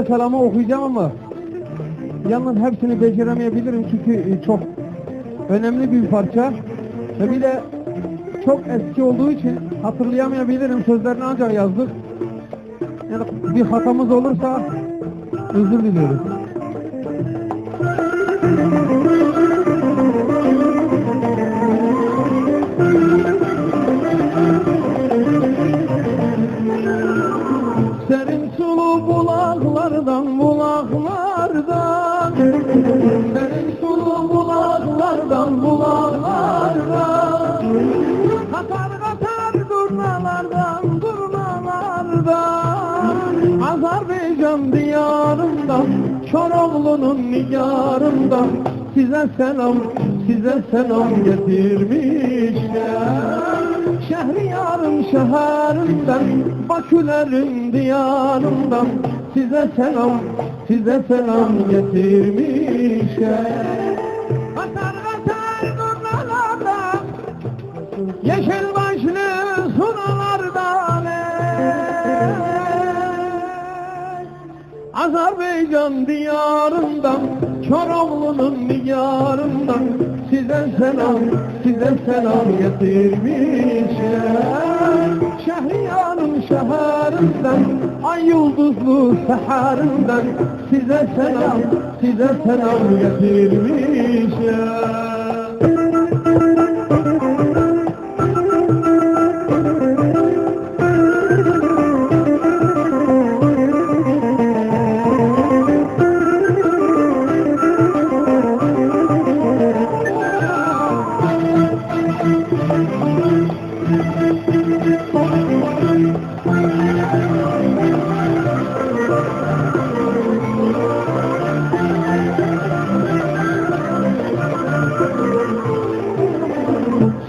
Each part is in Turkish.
selamı okuyacağım ama yalnız hepsini beceremeyebilirim çünkü çok önemli bir parça ve bir de çok eski olduğu için hatırlayamayabilirim, sözlerini ancak yazdık. Yani bir hatamız olursa özür diliyoruz. Serin sulu bulaklardan, bulaklardan, serin sulu bulaklardan, bulaklardan, katar katar durnalardan, durnalardan, Azerbaycan diyarından, Çoroğlu'nun nigarından, size selam getirmişler. Şehriyarın şehrinden, Bakülerin diyarından, size selam getirmişler. Katar katar durnalardan, yeşil başlı sunalardan, Azerbaycan diyarından, Çoroğlu'nun nigarından, size selam getirmişler. Şehriyarın şehrinden, ay yıldızlı seherinden, size selam getirmişler.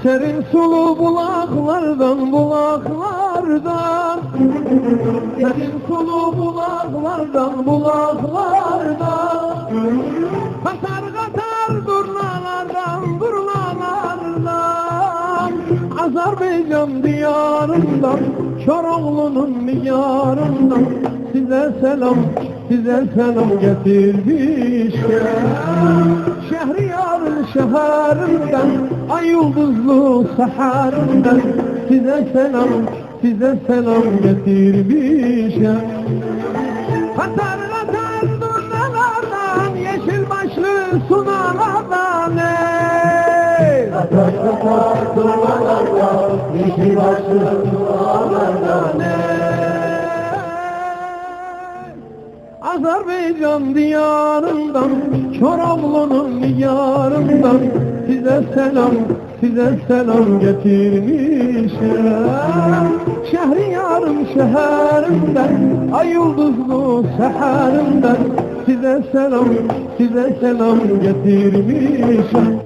Serin sulu bulaklardan, bulaklardan, serin sulu bulaklardan, bulaklardan, katar katar durnalardan, durnalardan, Azerbaycan diyarından, Çoroğlu'nun nigarından, size selam getirmişler. Şehriyarın şehrinden, ay yıldızlı seherinden, size selam getirmişler. Katar katar durnalardan, yeşil başlı sunalardan, katar katar durnalardan, yeşil başlı sunalardan, Azerbaycan diyarından, Çoroğlu'nun nigarından, size selam getirmişler. Şehriyarın şehrinden, ay yıldızlı seherinden, size selam getirmişler.